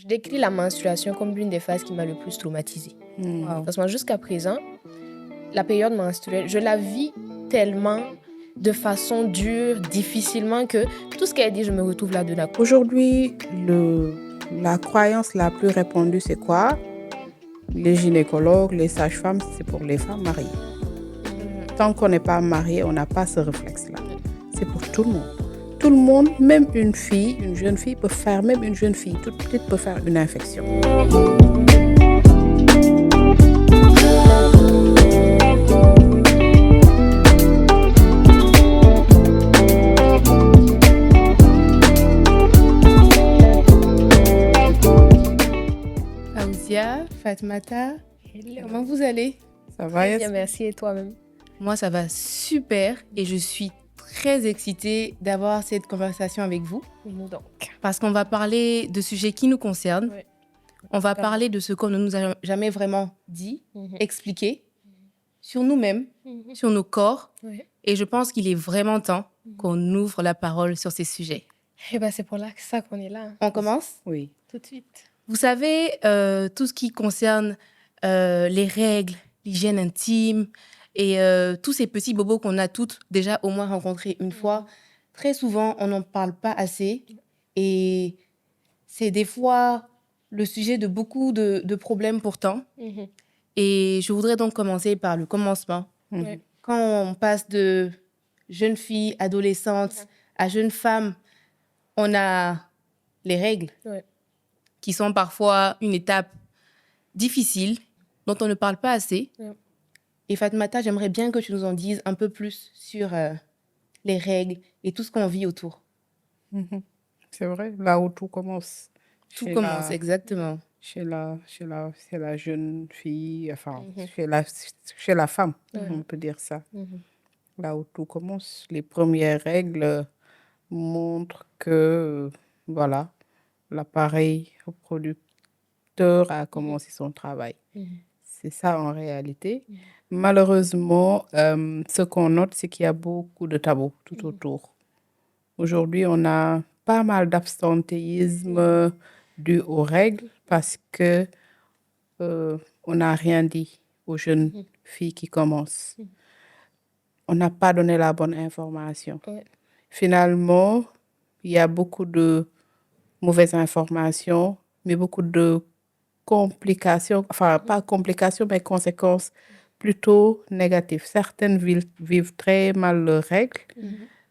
Je décris la menstruation comme l'une des phases qui m'a le plus traumatisée. Wow. Parce que jusqu'à présent, la période menstruelle, je la vis tellement de façon dure, difficilement, que tout ce qu'elle dit, je me retrouve là-dedans. Aujourd'hui, la croyance la plus répandue, c'est quoi? Les gynécologues, les sages-femmes, c'est pour les femmes mariées. Tant qu'on n'est pas marié, on n'a pas ce réflexe-là. C'est pour tout le monde. Tout le monde, même une fille, une jeune fille peut faire, même une jeune fille toute petite peut faire une infection. Faouzia, Fatmata, comment vous allez? Ça va, Très bien, merci. Et toi-même? Moi, ça va super et je suis très excitée d'avoir cette conversation avec vous Nous donc. parce qu'on va parler de sujets qui nous concernent. Ouais. On va parler de ce qu'on ne nous a jamais vraiment dit, expliqué sur nous-mêmes, sur nos corps. Ouais. Et je pense qu'il est vraiment temps qu'on ouvre la parole sur ces sujets. Et ben, c'est pour ça qu'on est là. On commence? Oui. Tout de suite. Vous savez, tout ce qui concerne les règles, l'hygiène intime et tous ces petits bobos qu'on a toutes déjà au moins rencontrés une fois, très souvent, on n'en parle pas assez. Et c'est des fois le sujet de beaucoup de problèmes pourtant. Et je voudrais donc commencer par le commencement. Ouais. Quand on passe de jeune fille, adolescente à jeune femme, on a les règles. Ouais. Qui sont parfois une étape difficile, dont on ne parle pas assez. Ouais. Et Fatmata, j'aimerais bien que tu nous en dises un peu plus sur les règles et tout ce qu'on vit autour. C'est vrai, là où tout commence. Tout Chez commence, la- exactement. chez la jeune fille, enfin, chez la femme, on peut dire ça. Là où tout commence, les premières règles montrent que, voilà, l'appareil reproducteur a commencé son travail. C'est ça en réalité. Malheureusement, ce qu'on note, c'est qu'il y a beaucoup de tabous tout autour. Aujourd'hui, on a pas mal d'absentéisme dû aux règles parce que on n'a rien dit aux jeunes filles qui commencent. On n'a pas donné la bonne information. Ouais. Finalement, il y a beaucoup de mauvaises informations, mais beaucoup de complications, enfin pas complications, mais conséquences plutôt négatives. Certaines vivent très mal leurs règles,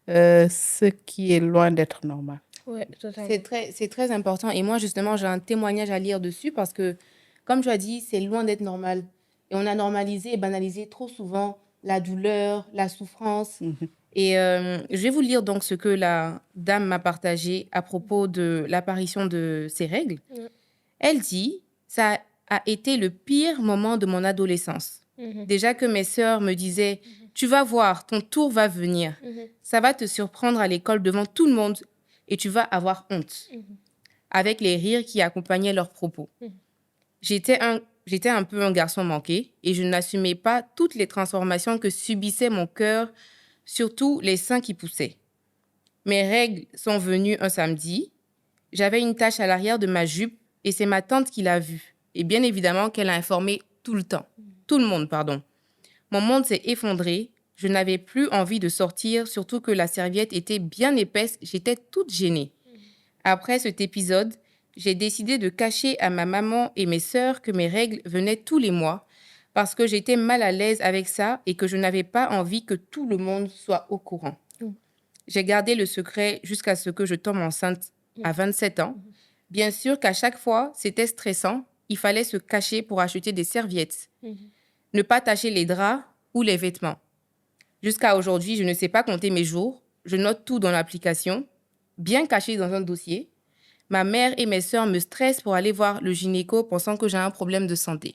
ce qui est loin d'être normal. Ouais, totalement. C'est très important. Et moi, justement, j'ai un témoignage à lire dessus parce que, comme tu as dit, c'est loin d'être normal. Et on a normalisé et banalisé trop souvent la douleur, la souffrance. Et je vais vous lire donc ce que la dame m'a partagé à propos de l'apparition de ces règles. Elle dit, ça a été le pire moment de mon adolescence. Déjà que mes sœurs me disaient, tu vas voir, ton tour va venir. Ça va te surprendre à l'école devant tout le monde et tu vas avoir honte. Avec les rires qui accompagnaient leurs propos. J'étais un peu un garçon manqué et je n'assumais pas toutes les transformations que subissait mon cœur, surtout les seins qui poussaient. Mes règles sont venues un samedi. J'avais une tache à l'arrière de ma jupe et c'est ma tante qui l'a vue. Et bien évidemment qu'elle a informé tout le monde, pardon. Mon monde s'est effondré. Je n'avais plus envie de sortir, surtout que la serviette était bien épaisse. J'étais toute gênée. Après cet épisode, j'ai décidé de cacher à ma maman et mes sœurs que mes règles venaient tous les mois parce que j'étais mal à l'aise avec ça et que je n'avais pas envie que tout le monde soit au courant. J'ai gardé le secret jusqu'à ce que je tombe enceinte à 27 ans. Bien sûr qu'à chaque fois, c'était stressant. Il fallait se cacher pour acheter des serviettes. Ne pas tacher les draps ou les vêtements. Jusqu'à aujourd'hui, je ne sais pas compter mes jours. Je note tout dans l'application, bien caché dans un dossier. Ma mère et mes sœurs me stressent pour aller voir le gynéco pensant que j'ai un problème de santé.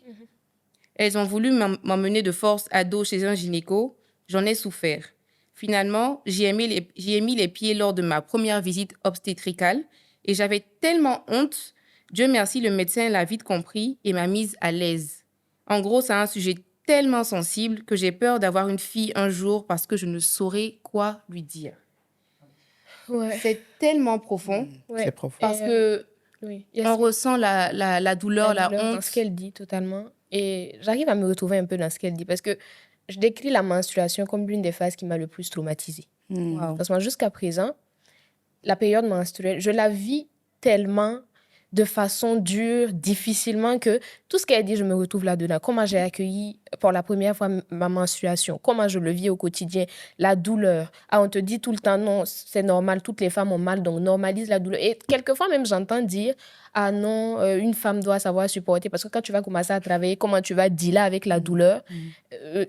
Elles ont voulu m'emmener de force à dos chez un gynéco. J'en ai souffert. Finalement, j'y ai mis les pieds lors de ma première visite obstétricale et j'avais tellement honte. Dieu merci, le médecin l'a vite compris et m'a mise à l'aise. En gros, c'est un sujet tellement sensible que j'ai peur d'avoir une fille un jour parce que je ne saurais quoi lui dire. Ouais. C'est tellement profond Ouais. C'est profond. parce que Oui. On ressent la douleur, la douleur dans honte. ce qu'elle dit totalement. Et j'arrive à me retrouver un peu dans ce qu'elle dit parce que je décris la menstruation comme l'une des phases qui m'a le plus traumatisée. Wow. Parce que moi, jusqu'à présent, la période menstruelle, je la vis tellement de façon dure, difficilement, que tout ce qu'elle dit, je me retrouve là-dedans. Comment j'ai accueilli pour la première fois ma menstruation, comment je le vis au quotidien, la douleur. Ah, on te dit tout le temps, non, c'est normal, toutes les femmes ont mal, donc normalise la douleur. Et quelquefois même, j'entends dire, ah non, une femme doit savoir supporter, parce que quand tu vas commencer à travailler, comment tu vas dealer avec la douleur,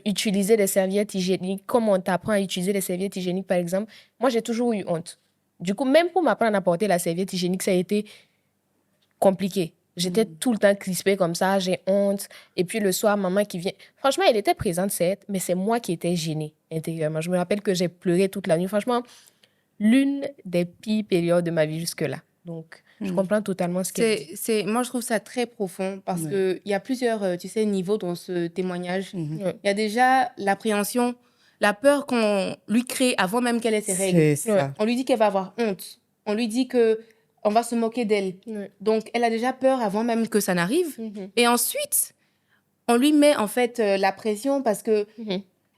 utiliser des serviettes hygiéniques, comment on t'apprend à utiliser les serviettes hygiéniques, par exemple. Moi, j'ai toujours eu honte. Du coup, même pour m'apprendre à porter la serviette hygiénique, ça a été compliqué. J'étais tout le temps crispée comme ça, j'ai honte. Et puis le soir, maman qui vient. Franchement, elle était présente, certes, mais c'est moi qui étais gênée intérieurement. Je me rappelle que j'ai pleuré toute la nuit. Franchement, l'une des pires périodes de ma vie jusque-là. Donc, je comprends totalement ce qu'elle dit. Moi, je trouve ça très profond parce qu'il y a plusieurs, tu sais, niveaux dans ce témoignage. Il y a déjà l'appréhension, la peur qu'on lui crée avant même qu'elle ait ses règles. C'est ça. On lui dit qu'elle va avoir honte. On lui dit que on va se moquer d'elle. Donc, elle a déjà peur avant même que ça n'arrive. Et ensuite, on lui met en fait la pression parce que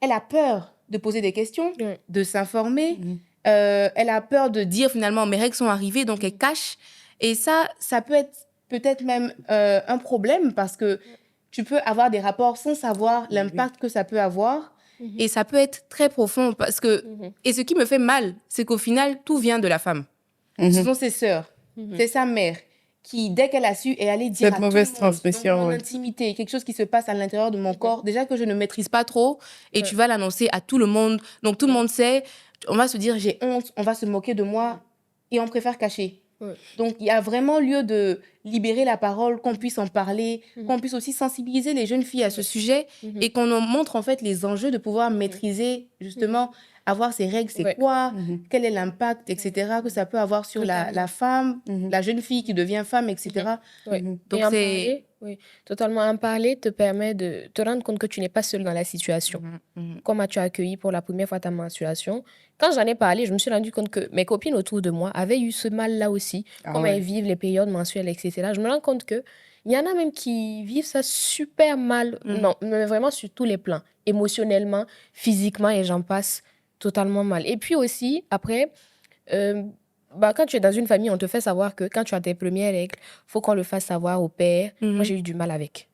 elle a peur de poser des questions, de s'informer. Elle a peur de dire finalement mes règles sont arrivées, donc elle cache. Et ça peut être peut-être même un problème parce que tu peux avoir des rapports sans savoir l'impact que ça peut avoir. Et ça peut être très profond parce que... Et ce qui me fait mal, c'est qu'au final, tout vient de la femme. Ce sont ses sœurs, c'est sa mère qui, dès qu'elle a su, est allée dire Cette à mauvaise tout le monde, transmission, dans mon ouais. intimité, quelque chose qui se passe à l'intérieur de mon corps, déjà que je ne maîtrise pas trop, et tu vas l'annoncer à tout le monde. Donc tout le monde sait, on va se dire j'ai honte, on va se moquer de moi, et on préfère cacher. Donc, il y a vraiment lieu de libérer la parole, qu'on puisse en parler, qu'on puisse aussi sensibiliser les jeunes filles à ce sujet et qu'on nous montre en fait les enjeux de pouvoir maîtriser, justement, avoir ces règles, c'est quoi, quel est l'impact, etc., que ça peut avoir sur la femme, la jeune fille qui devient femme, etc. Donc, et en parler, totalement en parler te permet de te rendre compte que tu n'es pas seule dans la situation. Comment tu as accueilli pour la première fois ta menstruation. Quand j'en ai parlé, je me suis rendu compte que mes copines autour de moi avaient eu ce mal-là aussi, comment elles vivent les périodes menstruelles, etc. Je me rends compte que il y en a même qui vivent ça super mal, non, mais vraiment sur tous les plans, émotionnellement, physiquement, et j'en passe totalement mal. Et puis aussi, après, quand tu es dans une famille, on te fait savoir que quand tu as tes premières règles, il faut qu'on le fasse savoir au père. Moi, j'ai eu du mal avec.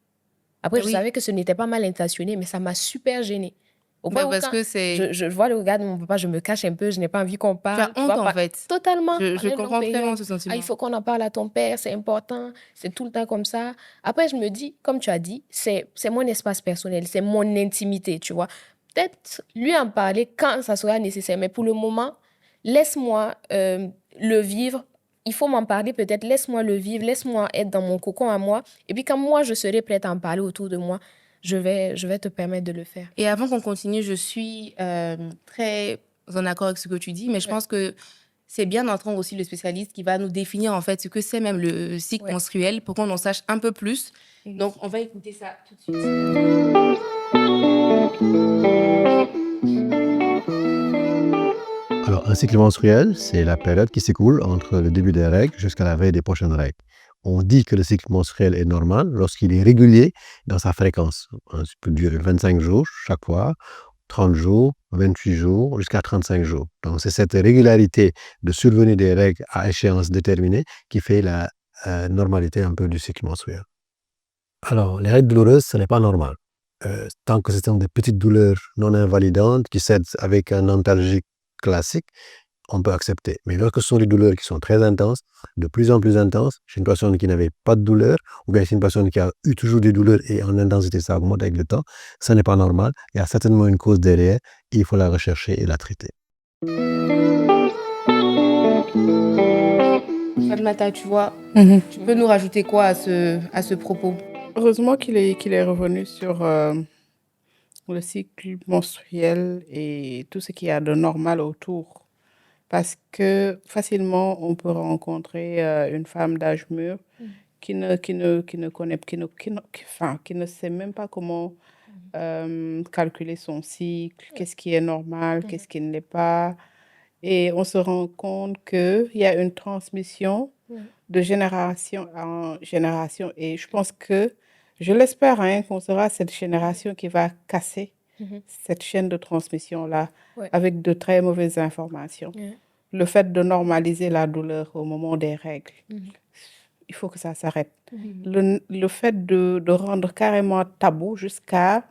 Après, je savais que ce n'était pas mal intentionné, mais ça m'a super gênée. Au point où parce quand que c'est... je vois le regard de mon papa, je me cache un peu, je n'ai pas envie qu'on parle. Tu as honte, en fait. Totalement. Je comprends très bien ce sentiment. Ah, il faut qu'on en parle à ton père, c'est important, c'est tout le temps comme ça. Après, je me dis, comme tu as dit, c'est mon espace personnel, c'est mon intimité, tu vois. Peut-être lui en parler quand ça sera nécessaire, mais pour le moment, laisse-moi le vivre. Il faut m'en parler peut-être, laisse-moi le vivre, laisse-moi être dans mon cocon à moi. Et puis quand moi, je serai prête à en parler autour de moi, je vais te permettre de le faire. Et avant qu'on continue, je suis très en accord avec ce que tu dis, mais je pense que c'est bien d'entendre aussi le spécialiste qui va nous définir en fait ce que c'est même le cycle menstruel pour qu'on en sache un peu plus. Donc, on va écouter ça tout de suite. Alors, un cycle menstruel, c'est la période qui s'écoule entre le début des règles jusqu'à la veille des prochaines règles. On dit que le cycle menstruel est normal lorsqu'il est régulier dans sa fréquence. Ça peut durer 25 jours chaque fois, 30 jours, 28 jours, jusqu'à 35 jours. Donc, c'est cette régularité de survenue des règles à échéance déterminée qui fait la normalité un peu du cycle menstruel. Alors, les règles douloureuses, ce n'est pas normal. Tant que ce sont des petites douleurs non invalidantes qui cèdent avec un antalgique classique, on peut accepter. Mais lorsque ce sont des douleurs qui sont très intenses, de plus en plus intenses, chez une personne qui n'avait pas de douleur, ou bien chez une personne qui a eu toujours des douleurs et en intensité ça augmente avec le temps, ça n'est pas normal. Il y a certainement une cause derrière, il faut la rechercher et la traiter. Fatmata, tu vois, tu peux nous rajouter quoi à ce propos? Heureusement qu'il est revenu sur le cycle menstruel et tout ce qu'il y a de normal autour. Parce que facilement, on peut rencontrer une femme d'âge mûr qui ne connaît, qui ne sait même pas comment calculer son cycle, qu'est-ce qui est normal, qu'est-ce qui ne l'est pas. Et on se rend compte qu'il y a une transmission de génération en génération. Et je pense que, je l'espère, hein, qu'on sera cette génération qui va casser cette chaîne de transmission-là Ouais. avec de très mauvaises informations. Le fait de normaliser la douleur au moment des règles, il faut que ça s'arrête. Le fait de rendre carrément tabou jusqu'à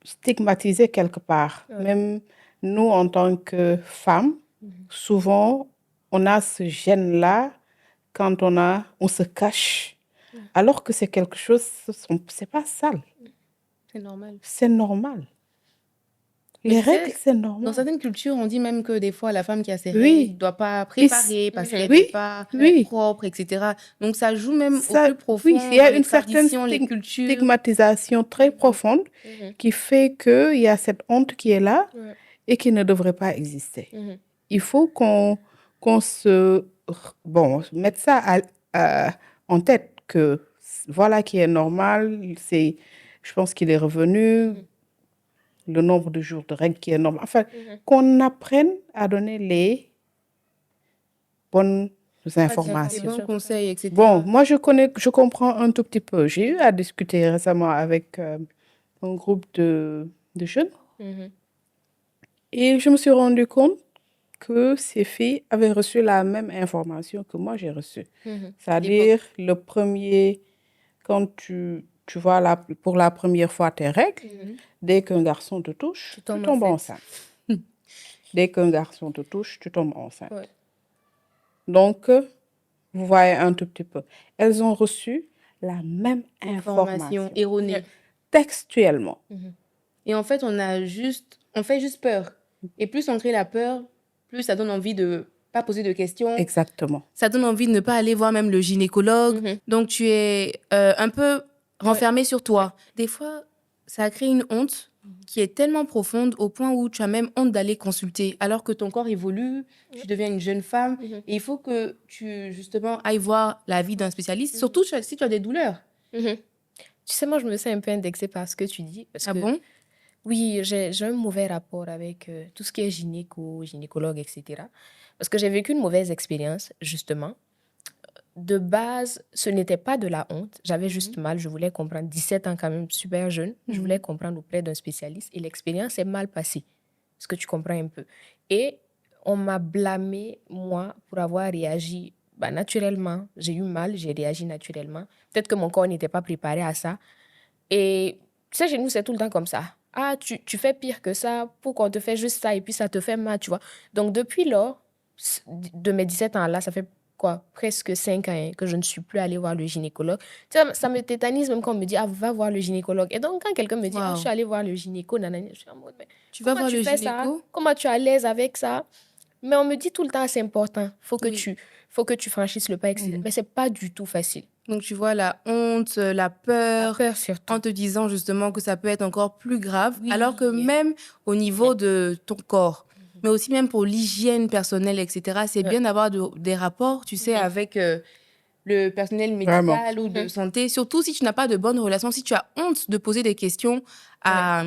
stigmatiser quelque part. Même nous, en tant que femmes, souvent, on a ce gène-là quand on se cache, alors que c'est quelque chose, c'est pas sale. C'est normal. C'est normal. Mais Les tu sais, règles, c'est normal. Dans certaines cultures, on dit même que des fois, la femme qui a ses Oui. règles ne doit pas préparer parce qu'elle Oui, n'est pas oui. propre, etc. Donc, ça joue même Ça- au plus profond oui, il y a dans les une certaine traditions, les cultures. stigmatisation très profonde qui fait qu'il y a cette honte qui est là et qui ne devrait pas exister. Il faut qu'on se mette ça en tête que voilà qui est normal. Je pense qu'il est revenu, le nombre de jours de règles qui est normal. Enfin, qu'on apprenne à donner les bonnes Des informations. bons conseils, etc. Bon, moi, je comprends un tout petit peu. J'ai eu à discuter récemment avec un groupe de jeunes et je me suis rendu compte que ces filles avaient reçu la même information que moi j'ai reçue. C'est-à-dire, le premier, quand tu vois pour la première fois tes règles, dès qu'un garçon te touche, tu tombes enceinte. Dès qu'un garçon te touche, tu tombes enceinte. Ouais. Donc, vous voyez un tout petit peu. Elles ont reçu la même information. erronée. Textuellement. Et en fait, on fait juste peur. Et plus on crée la peur, plus ça donne envie de pas poser de questions. Exactement. Ça donne envie de ne pas aller voir même le gynécologue. Donc, tu es un peu renfermé sur toi. Des fois, ça crée une honte qui est tellement profonde au point où tu as même honte d'aller consulter. Alors que ton corps évolue, tu deviens une jeune femme. Et il faut que tu, justement, ailles voir l'avis d'un spécialiste, surtout si tu as des douleurs. Tu sais, moi, je me sens un peu indexée par ce que tu dis. Parce que, Bon? Oui, j'ai un mauvais rapport avec tout ce qui est gynécologue, etc. Parce que j'ai vécu une mauvaise expérience, justement. De base, ce n'était pas de la honte. J'avais juste mal. Je voulais comprendre. 17 ans, quand même, super jeune. Je voulais comprendre auprès d'un spécialiste. Et l'expérience est mal passée. Est-ce que tu comprends un peu? Et on m'a blâmé, moi, pour avoir réagi naturellement. J'ai eu mal, j'ai réagi naturellement. Peut-être que mon corps n'était pas préparé à ça. Et tu sais, chez nous, c'est tout le temps comme ça. Ah, tu fais pire que ça, pourquoi on te fait juste ça et puis ça te fait mal, tu vois. Donc, depuis lors, de mes 17 ans-là, ça fait quoi, presque 5 ans hein, que je ne suis plus allée voir le gynécologue. Tu sais, ça me tétanise même quand on me dit, ah, va voir le gynécologue. Et donc, quand quelqu'un me dit, ah, je suis allée voir le gynéco, nanana, je suis en mode, mais Tu vas voir le fais ça? gynéco? Comment tu es à l'aise avec ça? Mais on me dit tout le temps, c'est important. Faut que tu franchisses le pas, etc. Mais c'est pas du tout facile. Donc, tu vois la honte, la peur, Surtout. en te disant justement que ça peut être encore plus grave, alors que même au niveau de ton corps, mais aussi même pour l'hygiène personnelle, etc., c'est bien d'avoir des rapports, tu sais, avec le personnel médical ou de santé, surtout si tu n'as pas de bonnes relations, si tu as honte de poser des questions à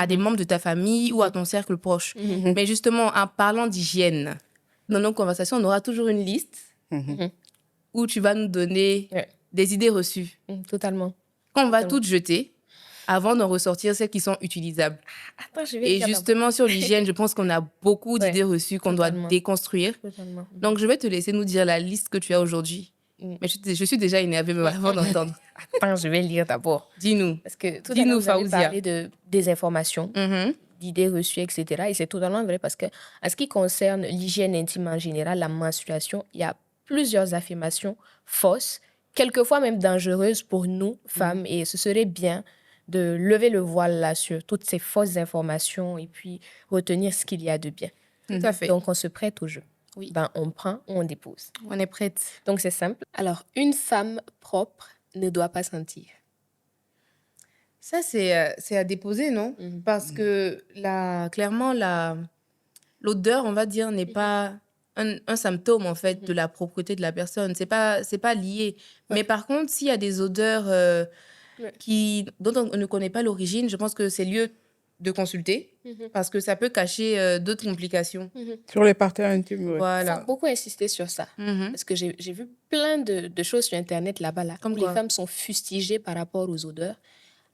des membres de ta famille ou à ton cercle proche. Mais justement, en parlant d'hygiène, dans nos conversations, on aura toujours une liste où tu vas nous donner des idées reçues. Totalement. Qu'on va toutes jeter avant d'en ressortir celles qui sont utilisables. Attends, je vais Et justement, sur l'hygiène, je pense qu'on a beaucoup d'idées reçues qu'on doit déconstruire. Totalement. Donc, je vais te laisser nous dire la liste que tu as aujourd'hui. Mais je suis déjà énervée même avant d'entendre. Attends, je vais lire d'abord. Dis-nous. Parce que tout à l'heure, vous avez parlé de désinformation, Mhm. d'idées reçues, etc. Et c'est totalement vrai parce que, en ce qui concerne l'hygiène intime en général, la menstruation, il y a plusieurs affirmations fausses, quelquefois même dangereuses pour nous, femmes. Et ce serait bien de lever le voile là sur toutes ces fausses informations et puis retenir ce qu'il y a de bien. Tout à fait. Donc, on se prête au jeu. Oui. On prend ou on dépose. On est prête. Donc, c'est simple. Alors, une femme propre ne doit pas sentir. Ça, c'est à déposer, non? Parce que clairement, l'odeur, on va dire, n'est pas un symptôme, en fait, de la propreté de la personne. C'est pas lié. Mais par contre, s'il y a des odeurs dont on ne connaît pas l'origine, je pense que c'est lieu de consulter parce que ça peut cacher d'autres complications. Sur les parties intimes, oui. Il Voilà. faut beaucoup insister sur ça. Parce que j'ai vu plein de choses sur Internet là-bas, là, Comme où quoi? les femmes sont fustigées par rapport aux odeurs.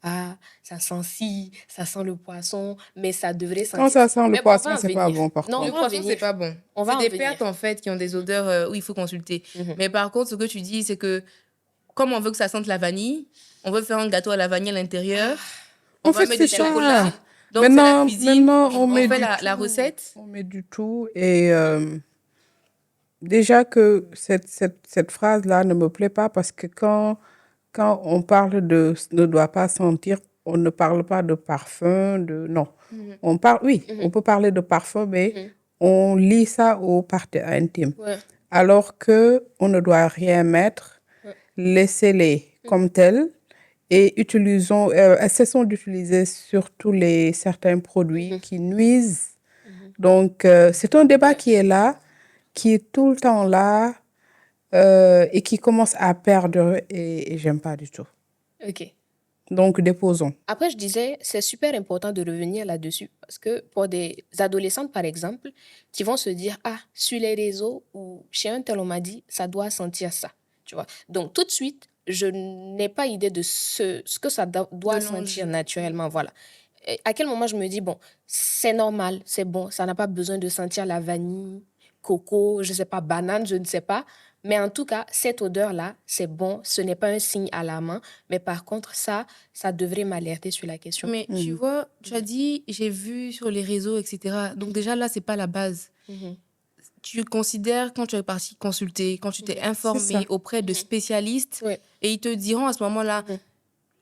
Ah, ça sent ci, ça sent le poisson, mais ça devrait sentir... Quand ça sent le Mais on poisson, va en c'est pas venir. bon, par Non, contre. Le on va en poisson, venir. c'est pas bon. On va C'est en des venir. pertes, en fait, qui ont des odeurs où il faut consulter. Mais par contre, ce que tu dis, c'est que comme on veut que ça sente la vanille, on veut faire un gâteau à la vanille à l'intérieur, on En va fait, mettre du c'est chocolat. ça. Donc, c'est la Maintenant, cuisine. on met On fait du la tout. recette. On met du tout. Et déjà que cette phrase-là ne me plaît pas parce que quand on parle de ne doit pas sentir, on ne parle pas de parfum, non. On parle, oui, on peut parler de parfum, mais on lie ça aux parties intimes. Ouais. Alors que on ne doit rien mettre, laissez-les comme tels et cessons d'utiliser surtout certains produits qui nuisent. Donc, c'est un débat qui est là, qui est tout le temps là et qui commence à perdre et j'aime pas du tout. OK. Donc, déposons. Après, je disais, c'est super important de revenir là-dessus parce que pour des adolescentes, par exemple, qui vont se dire, ah, sur les réseaux ou chez un tel, on m'a dit, ça doit sentir ça, tu vois. Donc, tout de suite, je n'ai pas idée de ce que ça doit De sentir l'enjeu. naturellement, voilà. Et à quel moment je me dis, bon, c'est normal, c'est bon, ça n'a pas besoin de sentir la vanille, coco, je ne sais pas, banane, je ne sais pas. Mais en tout cas, cette odeur-là, c'est bon, ce n'est pas un signe alarmant. Mais par contre, ça devrait m'alerter sur la question. Mais tu vois, tu as dit, j'ai vu sur les réseaux, etc. Donc déjà, là, c'est pas la base. Tu considères quand tu es parti consulter, quand tu t'es C'est informé ça. auprès de spécialistes, Ouais. et ils te diront à ce moment-là,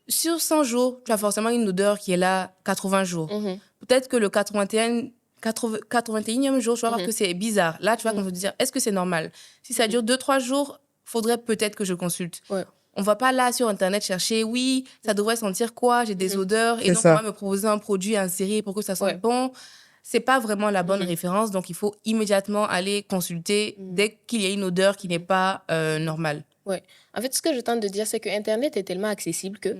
sur 100 jours, tu as forcément une odeur qui est là 80 jours. Peut-être que le 81e jour, tu vas voir que c'est bizarre. Là, tu vas te dire, est-ce que c'est normal? Si ça dure 2-3 jours, faudrait peut-être que je consulte. Ouais. On va pas là sur Internet chercher, oui, ça devrait sentir quoi, j'ai des odeurs, et C'est donc ça. on va me proposer un produit inséré pour que ça sente Ouais. bon. C'est pas vraiment la bonne référence, donc il faut immédiatement aller consulter dès qu'il y a une odeur qui n'est pas normale. Ouais. En fait, ce que je tente de dire, c'est que Internet est tellement accessible que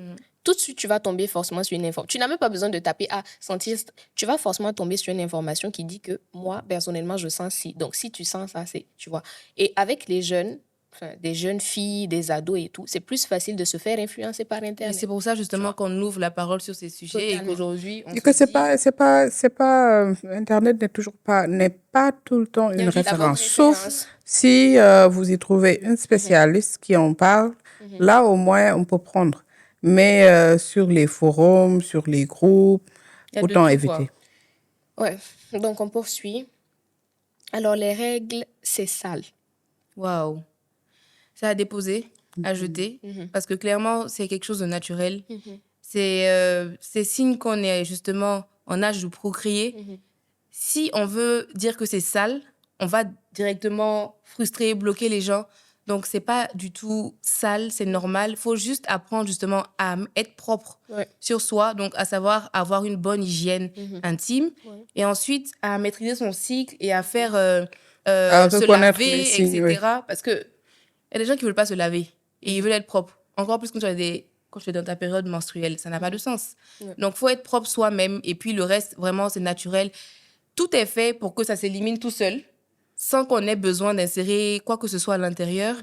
tout de suite, tu vas tomber forcément sur une information. Tu n'as même pas besoin de taper à sentir. Tu vas forcément tomber sur une information qui dit que moi, personnellement, je sens ci. Donc, si tu sens ça, c'est, tu vois. Et avec les jeunes, enfin, des jeunes filles, des ados et tout, c'est plus facile de se faire influencer par Et Internet. c'est pour ça justement qu'on ouvre la parole sur ces sujets Totalement. et qu'aujourd'hui, on Et se que c'est dit- pas Internet n'est pas tout le temps y a une juste la bonne référence. Sauf référence. si vous y trouvez une spécialiste qui en parle, là au moins on peut prendre. Mais sur les forums, sur les groupes, il y a de autant tout, éviter. quoi. Ouais. Donc, on poursuit. Alors, les règles, c'est sale. Waouh. Ça à déposer, à jeter, parce que clairement, c'est quelque chose de naturel. C'est signe qu'on est justement en âge de procréer. Si on veut dire que c'est sale, on va directement frustrer, bloquer les gens. Donc, c'est pas du tout sale, c'est normal. Il faut juste apprendre justement à être propre Ouais. sur soi, donc à savoir avoir une bonne hygiène intime. Ouais. Et ensuite, à maîtriser son cycle et à faire À se reconnaître laver, les signes, etc. oui. Parce que il y a des gens qui veulent pas se laver et ils veulent être propres. Encore plus quand tu es dans ta période menstruelle, ça n'a pas de sens. Ouais. Donc, faut être propre soi-même et puis le reste, vraiment, c'est naturel. Tout est fait pour que ça s'élimine tout seul, sans qu'on ait besoin d'insérer quoi que ce soit à l'intérieur.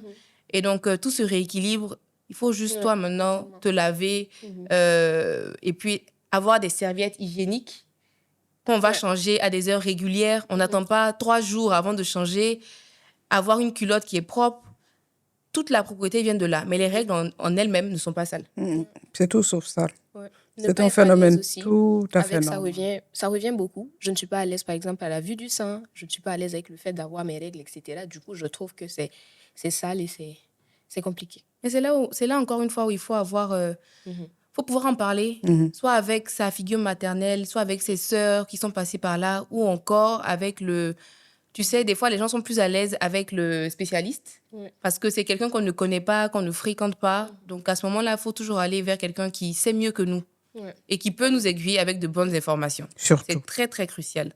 Et donc, tout se rééquilibre. Il faut juste, Ouais, toi, maintenant, exactement. te laver et puis avoir des serviettes hygiéniques qu'on va Ouais. changer à des heures régulières. On n'attend pas 3 jours avant de changer. Avoir une culotte qui est propre. Toute la propriété vient de là. Mais les règles en elles-mêmes ne sont pas sales. C'est tout sauf ça. Ouais. Ne C'est pas un être à l'aise phénomène aussi. tout à fait Avec normal. ça revient beaucoup. Je ne suis pas à l'aise, par exemple, à la vue du sein. Je ne suis pas à l'aise avec le fait d'avoir mes règles, etc. Du coup, je trouve que c'est sale et c'est compliqué. Mais c'est là encore une fois où il faut faut pouvoir en parler, soit avec sa figure maternelle, soit avec ses sœurs qui sont passées par là, ou encore avec tu sais, des fois, les gens sont plus à l'aise avec le spécialiste parce que c'est quelqu'un qu'on ne connaît pas, qu'on ne fréquente pas. Donc, à ce moment-là, il faut toujours aller vers quelqu'un qui sait mieux que nous et qui peut nous aiguiller avec de bonnes informations. Surtout. C'est très, très crucial.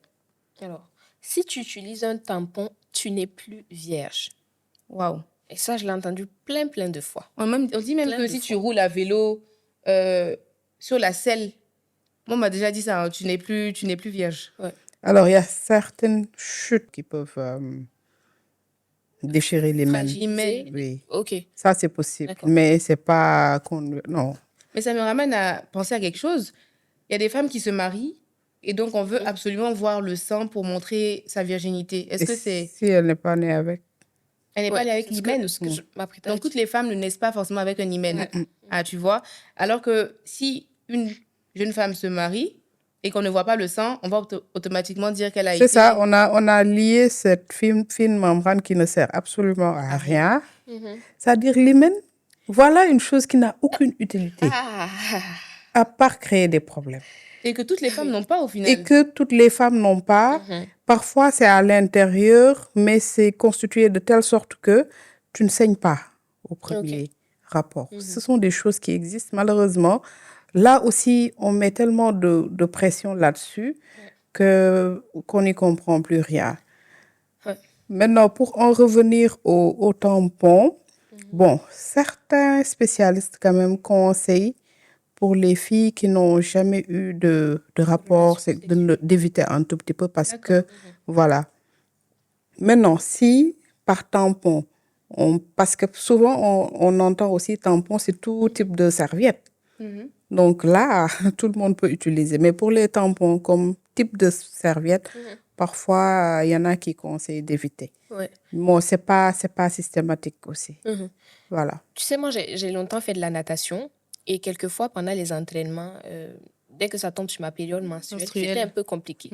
Alors, si tu utilises un tampon, tu n'es plus vierge. Waouh. Et ça, je l'ai entendu plein de fois. On dit même Plein que de si tu fois. roules à vélo sur la selle Moi, on m'a déjà dit ça, hein, tu n'es plus vierge. Ouais. Alors, il y a certaines chutes qui peuvent déchirer les mains. Fragiliser. Oui, Ok. ça c'est possible, D'accord. mais c'est pas non. Mais ça me ramène à penser à quelque chose. Il y a des femmes qui se marient et donc on veut absolument voir le sang pour montrer sa virginité. Est-ce Et que c'est... si elle n'est pas née avec? Elle n'est pas allée avec c'est ce que- l'hymen. ce que je m'apprêtais à Donc, dire. toutes les femmes ne naissent pas forcément avec un hymen. Ouais. Ah, tu vois? Alors que si une jeune femme se marie et qu'on ne voit pas le sang, on va automatiquement dire qu'elle a C'est été... ça, on a lié cette fine membrane qui ne sert absolument à rien. C'est-à-dire l'hymen, voilà une chose qui n'a aucune utilité, Ah. à part créer des problèmes. Et que toutes les femmes n'ont pas au final. Et que toutes les femmes n'ont pas. Parfois, c'est à l'intérieur, mais c'est constitué de telle sorte que tu ne saignes pas au premier rapport. Ce sont des choses qui existent, malheureusement. Là aussi, on met tellement de pression là-dessus qu'on n'y comprend plus rien. Ouais. Maintenant, pour en revenir au tampon, bon, certains spécialistes quand même conseillent pour les filles qui n'ont jamais eu de rapport, c'est d'éviter un tout petit peu parce que, voilà. Maintenant, si par tampon, parce que souvent on entend aussi tampon, c'est tout type de serviette. Donc là, tout le monde peut utiliser. Mais pour les tampons comme type de serviette, parfois, il y en a qui conseillent d'éviter. Ouais. Bon, c'est pas systématique aussi. Voilà. Tu sais, moi, j'ai longtemps fait de la natation et quelquefois, pendant les entraînements, dès que ça tombe sur ma période menstruelle, c'était un peu compliqué.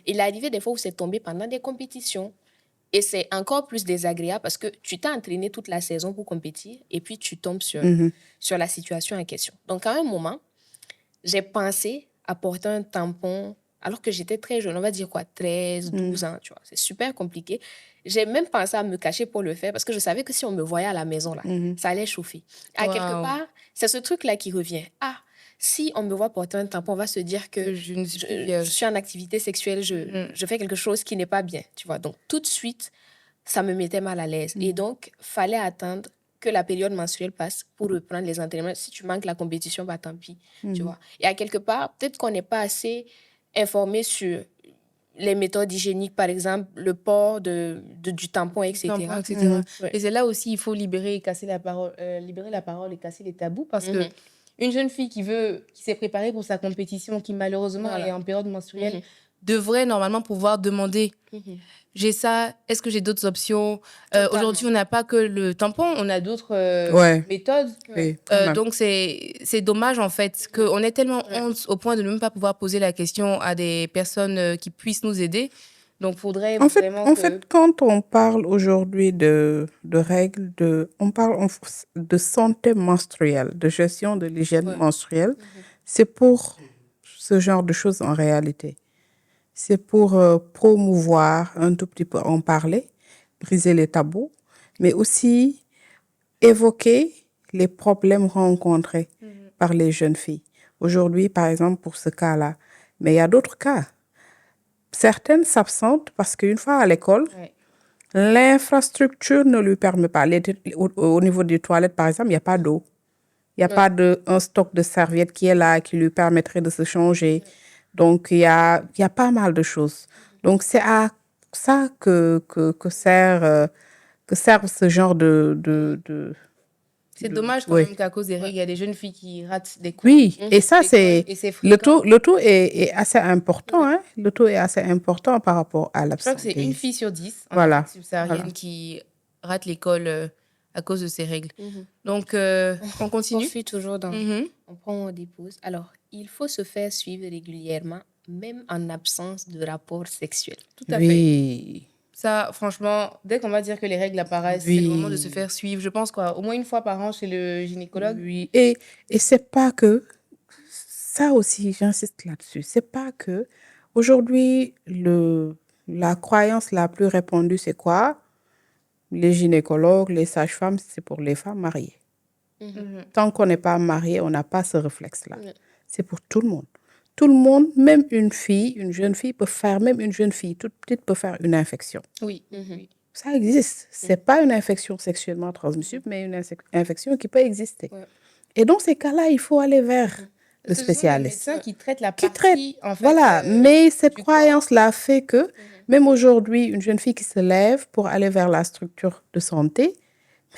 Il est arrivé des fois où c'est tombé pendant des compétitions. Et c'est encore plus désagréable parce que tu t'es entraîné toute la saison pour compétir et puis tu tombes sur la situation en question. Donc, à un moment, j'ai pensé à porter un tampon alors que j'étais très jeune, on va dire quoi, 13, 12 ans, tu vois. C'est super compliqué. J'ai même pensé à me cacher pour le faire parce que je savais que si on me voyait à la maison, là, ça allait chauffer. À quelque part, c'est ce truc-là qui revient. Ah, si on me voit porter un tampon, on va se dire que je suis en activité sexuelle, je fais quelque chose qui n'est pas bien, tu vois. Donc, tout de suite, ça me mettait mal à l'aise. Et donc, fallait attendre que la période menstruelle passe pour reprendre les entraînements. Si tu manques la compétition, bah tant pis, tu vois. Et à quelque part, peut-être qu'on n'est pas assez informé sur les méthodes hygiéniques, par exemple, le port du tampon, etc. Et c'est là aussi il faut libérer la parole et casser les tabous parce que une jeune fille qui s'est préparée pour sa compétition, qui malheureusement est en période menstruelle, devrait normalement pouvoir demander j'ai ça, est-ce que j'ai d'autres options? Aujourd'hui, on n'a pas que le tampon, on a d'autres méthodes. Oui, donc, c'est dommage, en fait, qu'on ait tellement honte au point de ne même pas pouvoir poser la question à des personnes qui puissent nous aider. Donc, il faudrait vraiment En fait, quand on parle aujourd'hui de règles, on parle de santé menstruelle, de gestion de l'hygiène menstruelle, c'est pour ce genre de choses en réalité. C'est pour promouvoir un tout petit peu, en parler, briser les tabous, mais aussi évoquer les problèmes rencontrés par les jeunes filles. Aujourd'hui, par exemple, pour ce cas-là, mais il y a d'autres cas. Certaines s'absentent parce qu'une fois à l'école, l'infrastructure ne lui permet pas. Au niveau des toilettes, par exemple, il n'y a pas d'eau. Il n'y a pas un stock de serviettes qui est là, qui lui permettrait de se changer. Donc, il y a pas mal de choses. Donc, c'est à ça que servent ce genre de c'est dommage quand même qu'à cause des règles, il y a des jeunes filles qui ratent des cours. Oui, et ça, c'est... Le taux est assez important. Hein? Le taux est assez important par rapport à l'absence. Je crois que c'est 1 fille sur 10 en voilà. Afrique subsaharienne qui rate l'école à cause de ces règles. Donc, on continue. On suit toujours on prend des pauses. Alors, il faut se faire suivre régulièrement, même en absence de rapport sexuel. Tout à fait. Ça, franchement, dès qu'on va dire que les règles apparaissent, c'est le moment de se faire suivre. Je pense au moins une fois par an chez le gynécologue. Oui, et c'est pas que... Ça aussi, j'insiste là-dessus. C'est pas que... Aujourd'hui, la croyance la plus répandue, c'est quoi? Les gynécologues, les sages-femmes, c'est pour les femmes mariées. Tant qu'on n'est pas marié, on n'a pas ce réflexe-là. C'est pour tout le monde. Tout le monde, même une jeune fille toute petite peut faire une infection. Oui. Ça existe. C'est pas une infection sexuellement transmissible, mais une infection qui peut exister. Et dans ces cas-là, il faut aller vers le Ce sont les spécialiste. médecins qui traitent la Qui partie, en fait, Voilà, mais cette du corps. croyance-là fait que même aujourd'hui, une jeune fille qui se lève pour aller vers la structure de santé,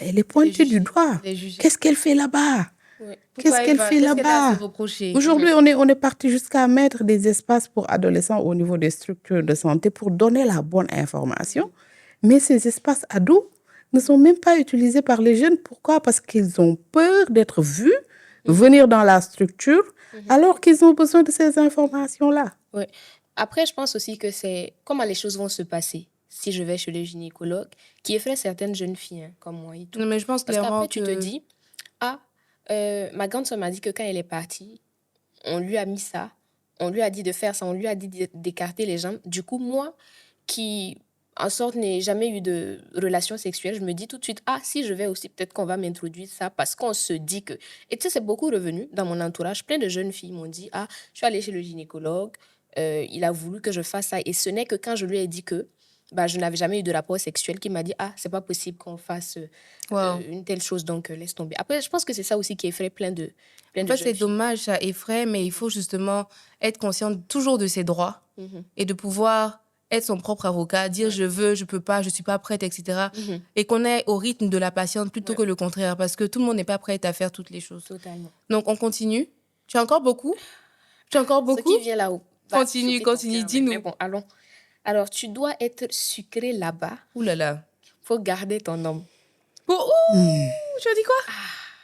elle est pointée du doigt. Les juger. Qu'est-ce qu'elle fait là-bas? Ouais. Qu'est-ce qu'elle fait Qu'est-ce qu'elle a à là-bas? se reprocher? Aujourd'hui, on est parti jusqu'à mettre des espaces pour adolescents au niveau des structures de santé pour donner la bonne information. Mais ces espaces ados ne sont même pas utilisés par les jeunes. Pourquoi? Parce qu'ils ont peur d'être vus venir dans la structure alors qu'ils ont besoin de ces informations-là. Ouais. Après, je pense aussi que c'est comment les choses vont se passer si je vais chez le gynécologue, qui effraie certaines jeunes filles hein, comme moi et tout. Non, mais je pense Parce clairement qu'après, tu te que... dis, ah, ma grande soeur m'a dit que quand elle est partie, on lui a mis ça, on lui a dit de faire ça, on lui a dit d'écarter les jambes. Du coup, moi, qui en sorte n'ai jamais eu de relation sexuelle, je me dis tout de suite, ah, si je vais aussi, peut-être qu'on va m'introduire ça, parce qu'on se dit que... Et tu sais, c'est beaucoup revenu dans mon entourage. Plein de jeunes filles m'ont dit, ah, je suis allée chez le gynécologue, il a voulu que je fasse ça. Et ce n'est que quand je lui ai dit que bah, je n'avais jamais eu de rapport sexuel qu'il m'a dit, ah, c'est pas possible qu'on fasse une telle chose, donc laisse tomber. Après, je pense que c'est ça aussi qui effraie plein de En fait, c'est dommage, ça effraie, mais il faut justement être conscient toujours de ses droits et de pouvoir être son propre avocat, dire je veux, je peux pas, je suis pas prête, etc. Et qu'on est au rythme de la patiente plutôt que le contraire, parce que tout le monde n'est pas prêt à faire toutes les choses. Totalement. Donc, on continue. Tu as encore beaucoup? Tu as encore beaucoup? Ce qui vient là-haut. Continue, dis-nous. Mais bon, allons. Alors, tu dois être sucré là-bas. Ouh là là. Faut garder ton homme. Tu as dit quoi?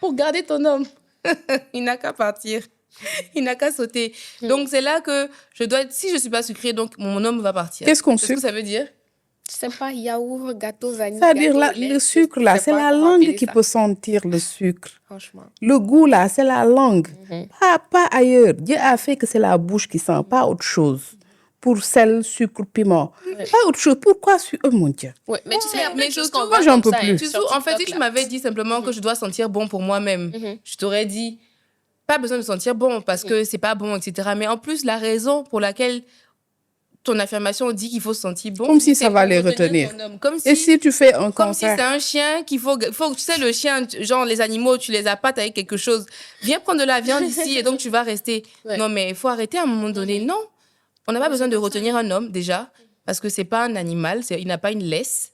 Pour garder ton homme. Il n'a qu'à partir. Il n'a qu'à sauter. Donc, c'est là que je dois être... Si je ne suis pas sucrée, donc mon homme va partir. Qu'est-ce qu'on sucre? Qu'est-ce que ça veut dire? Je sais pas, yaourt, gâteau, vanille. C'est-à-dire, le sucre, là, c'est la langue qui peut sentir le sucre. Franchement. Le goût, là, c'est la langue. Pas ailleurs. Dieu a fait que c'est la bouche qui sent, pas autre chose. Pour sel, sucre, piment. Pas autre chose. Pourquoi Oh mon Dieu. Ouais, mais tu sais, il y a plein de choses surtout, qu'on moi, voit j'en comme peux ça, plus. hein, Surtout, sur en fait, si TikTok, tu là. m'avais dit simplement que je dois sentir bon pour moi-même, je t'aurais dit, pas besoin de sentir bon parce que c'est pas bon, etc. Mais en plus, la raison pour laquelle ton affirmation dit qu'il faut se sentir bon, Comme si c'est ça va pour les retenir retenir. ton homme. Comme Et si, si tu fais un comme si concert, c'est un chien qu'il faut, tu sais, le chien, genre les animaux, tu les appâtes avec quelque chose. Viens prendre de la viande ici et donc tu vas rester. Ouais. Non, mais il faut arrêter à un moment donné. Non, on n'a pas besoin de retenir un homme déjà parce que c'est pas un animal, il n'a pas une laisse.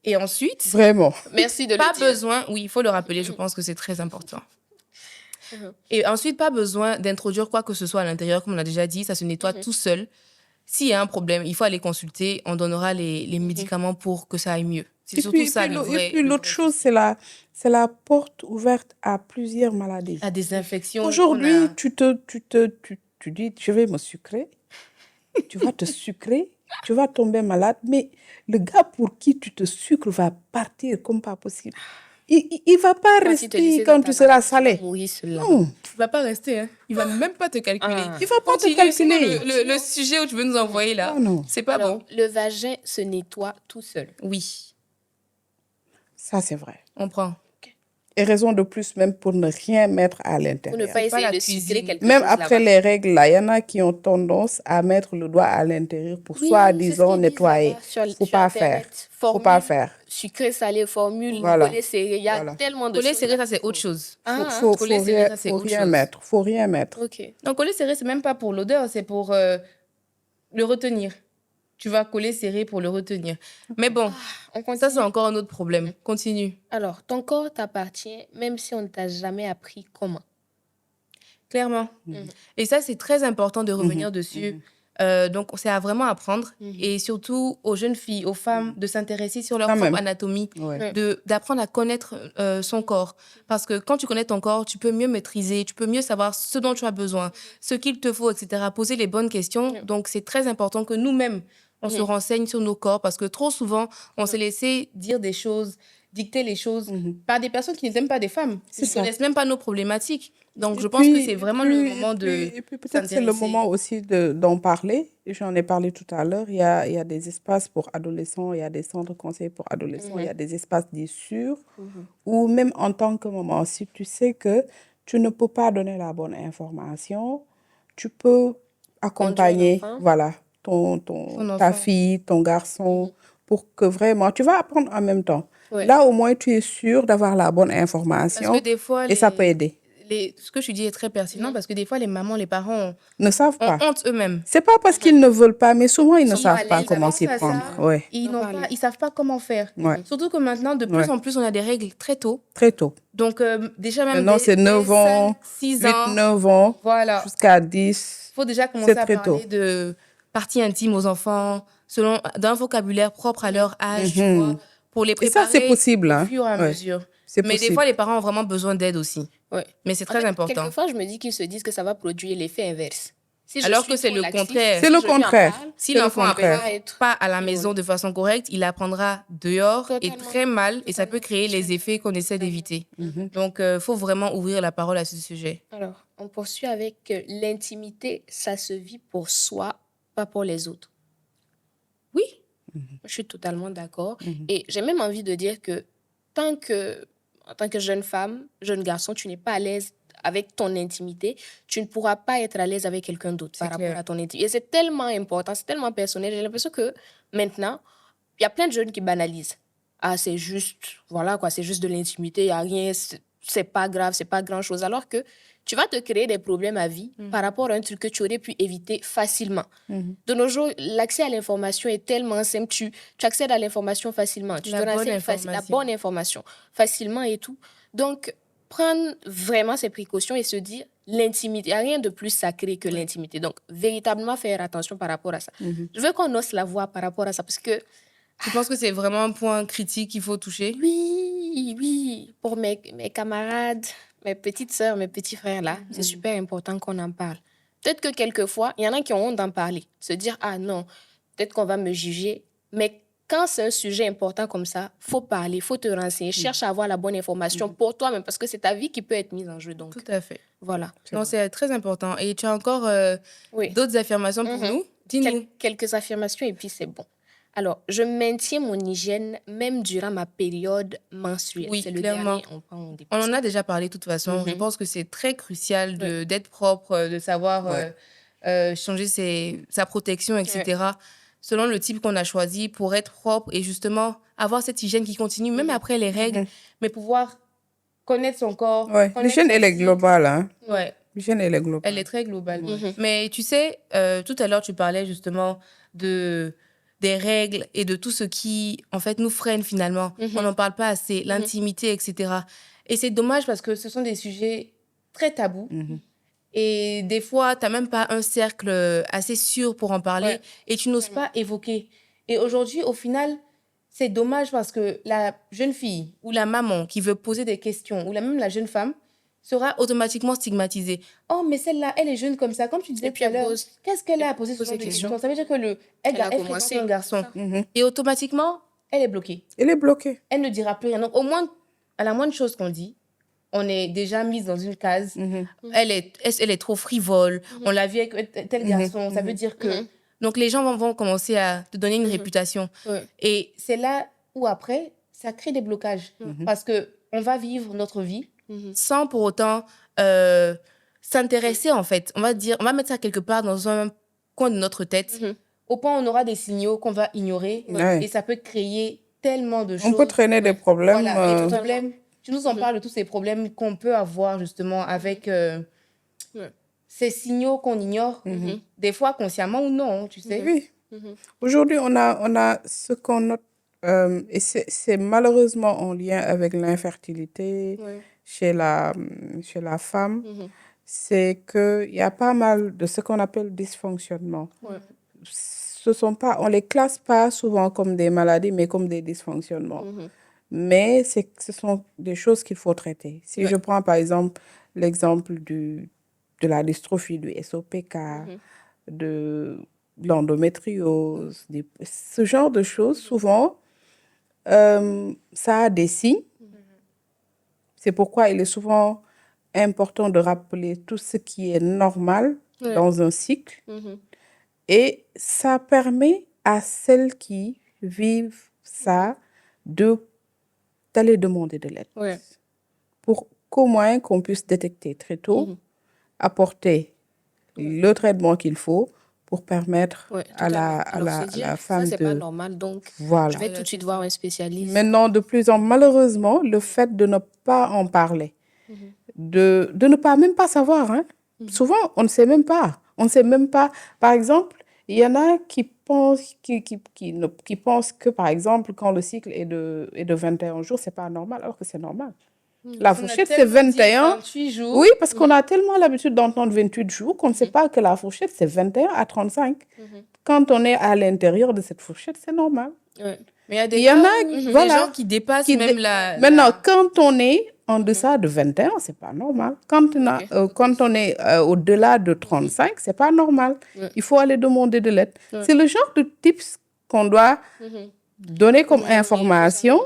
Et ensuite, vraiment. Merci de pas le dire. besoin, oui, il faut le rappeler, je pense que c'est très important. Et ensuite, pas besoin d'introduire quoi que ce soit à l'intérieur, comme on a déjà dit, ça se nettoie tout seul. S'il y a un problème, il faut aller consulter, on donnera les médicaments pour que ça aille mieux. C'est surtout ça le vrai. Et puis l'autre chose, c'est la porte ouverte à plusieurs maladies. À des infections. Aujourd'hui, tu dis, je vais me sucrer. Tu vas te sucrer, tu vas tomber malade, mais le gars pour qui tu te sucres va partir comme pas possible. Il va pas rester quand tu seras salé. Non. Il va pas rester, hein. Il va même pas te calculer. Il va pas te Continue, sinon calculer. le sujet où tu veux nous envoyer là, Oh non. c'est pas Alors, bon. le vagin se nettoie tout seul. Oui, Ça, c'est vrai. on prend. Et raison de plus, même pour ne rien mettre à Pour ne l'intérieur. pas Pas essayer la de cuisine. sucrer quelque Même chose après là-bas. les règles, là, il y en a qui ont tendance à mettre le doigt à l'intérieur pour soi-disant nettoyer. Faut pas faire. Faut pas faire. Sucré, salé, formule, Voilà. collé, serré. Il y a Voilà. tellement de Coller choses. serré, ça c'est autre chose. Faut coller serré, ça, c'est faut autre rien chose. mettre. Faut rien mettre. Ok. Non, coller serré, c'est même pas pour l'odeur, c'est pour le retenir. Tu vas coller serré pour le retenir. Mais bon, On continue. ça c'est encore un autre problème. Continue. Alors, ton corps t'appartient, même si on ne t'a jamais appris comment. Clairement. Et ça, c'est très important de revenir dessus. Donc, c'est à vraiment apprendre. Et surtout aux jeunes filles, aux femmes, de s'intéresser sur leur Quand propre même. anatomie, Ouais. d'apprendre à connaître son corps. Parce que quand tu connais ton corps, tu peux mieux maîtriser, tu peux mieux savoir ce dont tu as besoin, ce qu'il te faut, etc. Poser les bonnes questions. Donc, c'est très important que nous-mêmes, on se renseigne sur nos corps. Parce que trop souvent, on s'est laissé dire des choses, dicter les choses par des personnes qui n'aiment pas des femmes. Qui ne ça. connaissent même pas nos problématiques. Donc, Et je pense puis- que c'est vraiment le moment de Et puis peut-être c'est le s'intéresser. moment aussi d'en parler. J'en ai parlé tout à l'heure. Il y a des espaces pour adolescents, il y a des centres conseils pour adolescents, il y a des espaces dits sûrs. Ou même en tant que maman, si tu sais que tu ne peux pas donner la bonne information, tu peux accompagner l'enfant. voilà, ta enfant. fille, ton garçon, pour que vraiment, tu vas apprendre en même temps. Ouais. Là, au moins, tu es sûr d'avoir la bonne information Parce que des fois, et ça peut aider. Ce que tu dis est très pertinent parce que des fois, les mamans, les parents Ne savent ont pas. honte eux-mêmes. C'est pas parce qu'ils ne veulent pas, mais souvent ils ne sont pas savent à pas l'aise comment avec s'y à prendre. ça. Ouais, Ils D'en n'ont parler. pas, ils savent pas comment faire. ouais, Surtout que maintenant, de plus Ouais. en plus, on a des règles très tôt. très tôt. Donc, déjà même Maintenant, c'est 9 ans, 6 8, ans, 9 ans, voilà. jusqu'à 10. Il faut déjà commencer C'est à très parler tôt. de parties intimes aux enfants, d'un vocabulaire propre à leur âge, tu vois, pour les Et ça, c'est préparer possible, au hein. fur et à Ouais, mesure. c'est Mais des possible. fois, les parents ont vraiment besoin d'aide aussi. Ouais. Mais c'est En très fait, important. quelquefois, je me dis qu'ils se disent que ça va produire l'effet inverse. Si je Alors suis que c'est trop le laxiste, contraire. C'est si le je lui en contraire. parle, Si C'est le l'enfant contraire. n'apprend être pas à la maison de façon correcte, il apprendra dehors et Totalement. très mal et ça peut Totalement. créer les effets qu'on essaie d'éviter. Mhm. Donc, il faut vraiment ouvrir la parole à ce sujet. Alors, on poursuit avec l'intimité, ça se vit pour soi, pas pour les autres. Oui, Je suis totalement d'accord. Mhm. Et j'ai même envie de dire que en tant que jeune femme, jeune garçon, tu n'es pas à l'aise avec ton intimité, tu ne pourras pas être à l'aise avec quelqu'un d'autre C'est par clair. rapport à ton intimité. Et c'est tellement important, c'est tellement personnel. J'ai l'impression que maintenant, il y a plein de jeunes qui banalisent. Ah, c'est juste, voilà quoi, c'est juste de l'intimité, il n'y a rien, c'est pas grave, c'est pas grand-chose. Alors que tu vas te créer des problèmes à vie par rapport à un truc que tu aurais pu éviter facilement. Mhm. De nos jours, l'accès à l'information est tellement simple. Tu accèdes à l'information facilement. Tu La te bonne renseignes la information. bonne information facilement et tout. Donc, prendre vraiment ces précautions et se dire l'intimité. Il n'y a rien de plus sacré que l'intimité. Donc, véritablement faire attention par rapport à ça. Mhm. Je veux qu'on ose la voix par rapport à ça parce que, tu penses que c'est vraiment un point critique qu'il faut toucher? oui, pour mes camarades, mes petites sœurs, mes petits frères là, c'est super important qu'on en parle. Peut-être que quelquefois, il y en a qui ont honte d'en parler. Se dire, ah non, peut-être qu'on va me juger. Mais quand c'est un sujet important comme ça, faut parler, faut te renseigner, cherche à avoir la bonne information pour toi-même parce que c'est ta vie qui peut être mise en jeu. Donc, Tout à fait. voilà. Non, c'est très important. Et tu as encore Oui. d'autres affirmations pour nous? Dis-nous. Quelques affirmations et puis c'est bon. Alors, je maintiens mon hygiène même durant ma période menstruelle. Oui, c'est le clairement. dernier, on On en a déjà parlé de toute façon. Je pense que c'est très crucial d'être propre, de savoir changer sa protection, etc. Selon le type qu'on a choisi pour être propre et justement avoir cette hygiène qui continue même après les règles, mais pouvoir connaître son corps. Ouais. connaître L'hygiène, son elle est cycle. globale, hein. Ouais. L'hygiène, elle est globale. Elle est très globale. Mais tu sais, tout à l'heure, tu parlais justement des règles et de tout ce qui, en fait, nous freine finalement. On n'en parle pas assez, l'intimité, etc. Et c'est dommage parce que ce sont des sujets très tabous. Et des fois, tu n'as même pas un cercle assez sûr pour en parler et tu n'oses pas évoquer. Et aujourd'hui, au final, c'est dommage parce que la jeune fille ou la maman qui veut poser des questions ou même la jeune femme sera automatiquement stigmatisée. Oh, mais celle-là, elle est jeune comme ça. Comme tu disais Et puis tout à elle l'heure, pose- qu'est-ce qu'elle a à poser ce pose genre des de questions. questions? Ça veut dire que elle Elle a fréquente commencé. un garçon. Mhm. Et automatiquement, elle est bloquée. Elle est bloquée. Elle ne dira plus rien. Donc, au moins, à la moindre chose qu'on dit, on est déjà mise dans une case. Mhm. Elle est trop frivole. On l'a vu avec tel garçon. Ça veut dire que... Donc, les gens vont commencer à te donner une réputation. Ouais. Et c'est là où, après, ça crée des blocages. Parce qu'on va vivre notre vie sans pour autant s'intéresser, en fait. On va mettre ça quelque part dans un coin de notre tête. Au point où on aura des signaux qu'on va ignorer. Ouais. Et ça peut créer tellement de On choses. peut traîner des problèmes. Voilà, des problèmes. Tu nous en parles de tous ces problèmes qu'on peut avoir justement avec ces signaux qu'on ignore, des fois consciemment ou non, tu sais. Oui. Aujourd'hui, on a ce qu'on note, et c'est malheureusement en lien avec l'infertilité chez la femme, c'est qu'il y a pas mal de ce qu'on appelle dysfonctionnement. On les classe pas souvent comme des maladies, mais comme des dysfonctionnements. Mais ce sont des choses qu'il faut traiter. Si je prends par exemple l'exemple de la dystrophie du SOPK, de l'endométriose, ce genre de choses, souvent, ça a des signes. C'est pourquoi il est souvent important de rappeler tout ce qui est normal dans un cycle. Et ça permet à celles qui vivent ça d'aller demander de l'aide. Pour qu'au moins qu'on puisse détecter très tôt, apporter le traitement qu'il faut pour permettre à la femme ça, c'est pas normal, donc Voilà. je vais tout de suite voir un spécialiste. Maintenant, de plus en plus, malheureusement, le fait de ne pas en parler de ne pas même pas savoir. Hein. Souvent, on ne sait même pas. On ne sait même pas. Par exemple, il y en a qui pensent, qui pensent que, par exemple, quand le cycle est de 21 jours, c'est pas normal, alors que c'est normal. La fourchette, c'est 21. 28 jours. Oui, parce qu'on a tellement l'habitude d'entendre 28 jours qu'on ne sait pas que la fourchette, c'est 21 à 35. Quand on est à l'intérieur de cette fourchette, c'est normal. Ouais. Mais il y a des Il y en cas a, où des voilà, gens qui dépassent qui même dé- la... Maintenant, quand on est en deçà de 21, c'est pas normal. Quand on est au-delà de 35, c'est pas normal. Il faut aller demander de l'aide. C'est le genre de tips qu'on doit donner comme information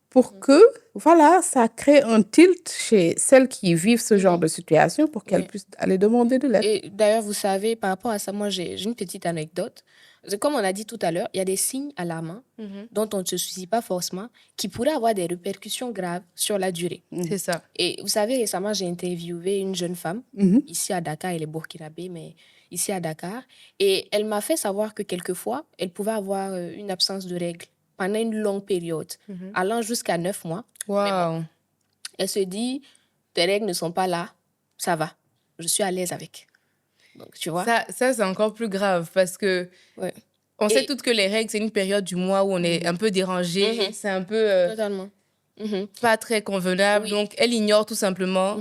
pour que, voilà, ça crée un tilt chez celles qui vivent ce genre de situation pour qu'elles puissent aller demander de l'aide. Et d'ailleurs, vous savez, par rapport à ça, moi, j'ai une petite anecdote. Comme on a dit tout à l'heure, il y a des signes alarmants dont on ne se soucie pas forcément, qui pourraient avoir des répercussions graves sur la durée. C'est ça. Et vous savez, récemment, j'ai interviewé une jeune femme, ici à Dakar, elle est burkinabé, mais ici à Dakar, et elle m'a fait savoir que quelquefois, elle pouvait avoir une absence de règles pendant une longue période, allant jusqu'à 9 mois. Waouh. Elle se dit, tes règles ne sont pas là, ça va, je suis à l'aise avec. Donc, tu vois. Ça, c'est encore plus grave parce que on sait toutes que les règles, c'est une période du mois où on est un peu dérangé, c'est un peu Totalement. pas très convenable. Oui. Donc, elle ignore tout simplement.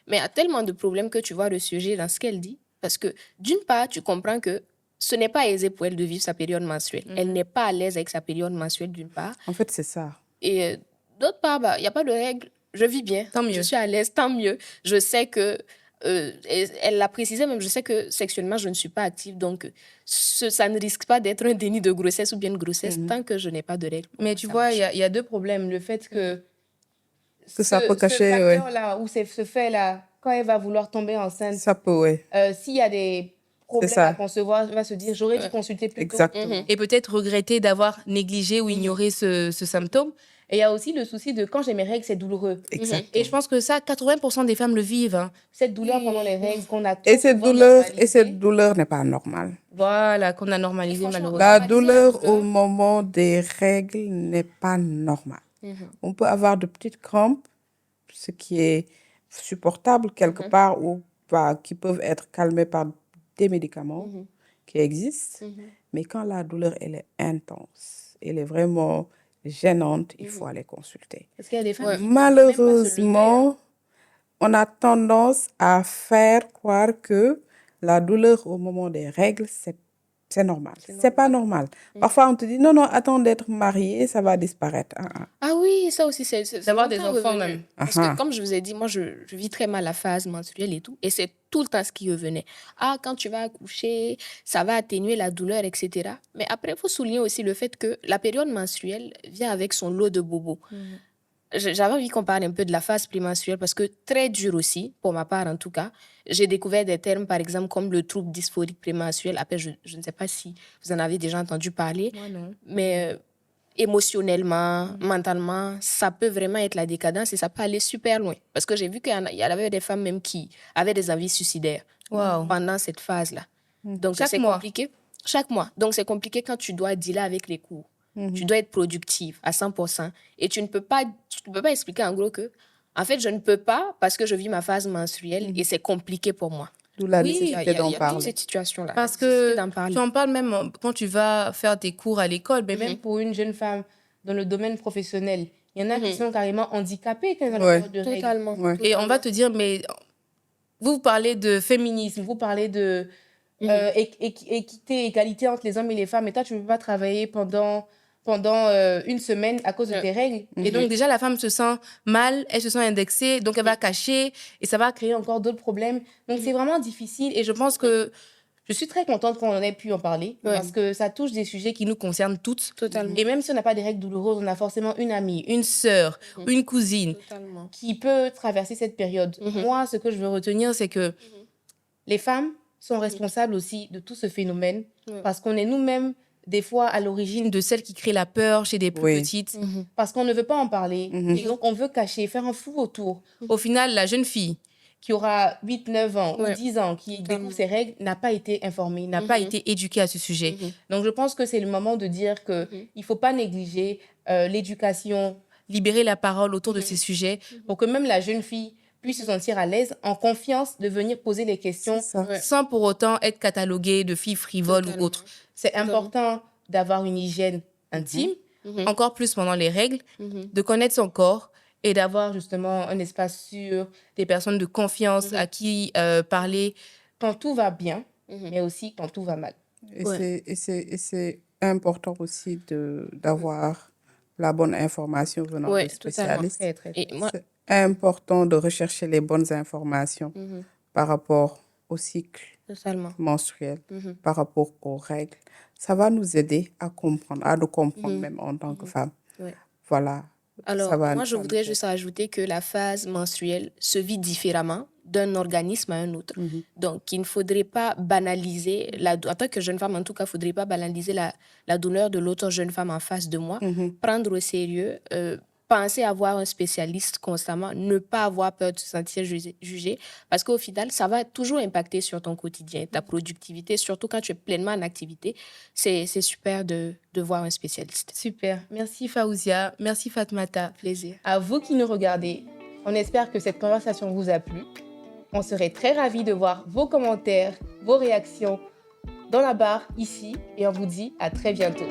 Mais il y a tellement de problèmes que tu vois le sujet dans ce qu'elle dit. Parce que d'une part, tu comprends que ce n'est pas aisé pour elle de vivre sa période menstruelle. Elle n'est pas à l'aise avec sa période menstruelle, d'une part. En fait, c'est ça. Et d'autre part, il n'y a pas de règles. Je vis bien. Tant mieux. Je suis à l'aise, tant mieux. Je sais que, elle l'a précisé même, je sais que sexuellement, je ne suis pas active. Donc, ça ne risque pas d'être un déni de grossesse ou bien de grossesse tant que je n'ai pas de règles. Mais tu vois, il y a deux problèmes. Le fait que ça peut cacher, ce facteur-là, ou ce fait-là, quand elle va vouloir tomber enceinte, ça peut, s'il y a des problèmes à concevoir, elle va se dire, j'aurais dû consulter plus tôt. Exactement. Et peut-être regretter d'avoir négligé ou ignoré ce symptôme. Et il y a aussi le souci de quand j'ai mes règles, c'est douloureux. Exactement. Et je pense que ça, 80% des femmes le vivent. Hein. Cette douleur pendant les règles qu'on a Et cette douleur n'est pas normale. Voilà, qu'on a normalisé malheureusement. La douleur au moment des règles n'est pas normale. On peut avoir de petites crampes, ce qui est supportable quelque part ou qui peuvent être calmées par des médicaments qui existent. Mais quand la douleur elle est intense, elle est vraiment gênante, il faut aller consulter. Parce qu'il y a des femmes Malheureusement, on a tendance à faire croire que la douleur au moment des règles, c'est normal. C'est pas normal. Parfois, on te dit, non, attends d'être mariée, ça va disparaître. Ah oui, ça aussi, c'est d'avoir des enfants revenu. même. Parce que, comme je vous ai dit, moi, je vis très mal la phase menstruelle et tout. Et c'est tout le temps ce qui revenait. Ah, quand tu vas accoucher, ça va atténuer la douleur, etc. Mais après, il faut souligner aussi le fait que la période menstruelle vient avec son lot de bobos. J'avais envie qu'on parle un peu de la phase prémenstruelle parce que très dur aussi, pour ma part en tout cas. J'ai découvert des termes, par exemple, comme le trouble dysphorique prémenstruel. Après, je ne sais pas si vous en avez déjà entendu parler. Moi, non. Mais émotionnellement, mentalement, ça peut vraiment être la décadence et ça peut aller super loin. Parce que j'ai vu qu'il y avait des femmes même qui avaient des envies suicidaires pendant cette phase-là. Donc, c'est compliqué. Chaque mois. Donc, c'est compliqué quand tu dois dealer avec les cours. Tu dois être productive à 100%. Et tu ne peux pas expliquer en gros que, en fait, je ne peux pas parce que je vis ma phase menstruelle et c'est compliqué pour moi. D'où la nécessité d'en Il y a parler. toute cette situation-là. Parce que tu en parles même quand tu vas faire tes cours à l'école, mais même pour une jeune femme dans le domaine professionnel. Il y en a qui sont carrément handicapées quand elles ont la période de règles. Totalement. Et on va te dire, mais vous parlez de féminisme, vous parlez de équité, égalité entre les hommes et les femmes, et toi, tu ne peux pas travailler pendant une semaine à cause de tes règles. Et donc, déjà, la femme se sent mal, elle se sent indexée, donc elle va cacher et ça va créer encore d'autres problèmes. Donc, c'est vraiment difficile et je pense que je suis très contente qu'on en ait pu en parler parce que ça touche des sujets qui nous concernent toutes. Totalement. Et même si on n'a pas des règles douloureuses, on a forcément une amie, une sœur, une cousine qui peut traverser cette période. Moi, ce que je veux retenir, c'est que les femmes sont responsables aussi de tout ce phénomène parce qu'on est nous-mêmes des fois à l'origine de celles qui créent la peur chez des plus petites, parce qu'on ne veut pas en parler. Et donc, on veut cacher, faire un flou autour. Au final, la jeune fille qui aura 8, 9 ans ou 10 ans, qui découvre ses règles, n'a pas été informée, n'a pas été éduquée à ce sujet. Donc, je pense que c'est le moment de dire qu'il ne faut pas négliger l'éducation, libérer la parole autour de ces sujets pour que même la jeune fille puissent se sentir à l'aise, en confiance, de venir poser les questions C'est ça. Ouais. sans pour autant être cataloguées de filles frivoles Totalement. ou autres. C'est important d'avoir une hygiène intime, Mhm. encore plus pendant les règles, Mhm. de connaître son corps et d'avoir justement un espace sûr, des personnes de confiance à qui parler quand tout va bien, mais aussi quand tout va mal. Et Ouais. c'est important aussi d'avoir la bonne information venant Ouais, de totalement. spécialistes. Très, très, Et très. moi, C'est important de rechercher les bonnes informations Mhm. par rapport au cycle Totalement. menstruel, Mhm. par rapport aux règles. Ça va nous aider à comprendre, à nous comprendre Mhm. même en tant que femme. Ouais. Voilà. Alors, moi, je ça voudrais nous juste aide. ajouter que la phase menstruelle se vit différemment d'un organisme à un autre. Mhm. Donc, il ne faudrait pas banaliser, en tant que jeune femme, en tout cas, il ne faudrait pas banaliser la douleur de l'autre jeune femme en face de moi. Mhm. Prendre au sérieux, penser avoir un spécialiste constamment, ne pas avoir peur de se sentir jugé, parce qu'au final, ça va toujours impacter sur ton quotidien, ta productivité, surtout quand tu es pleinement en activité. C'est super de voir un spécialiste. Super. Merci Faouzia. Merci Fatmata. Plaisir. À vous qui nous regardez, on espère que cette conversation vous a plu. On serait très ravis de voir vos commentaires, vos réactions dans la barre ici et on vous dit à très bientôt.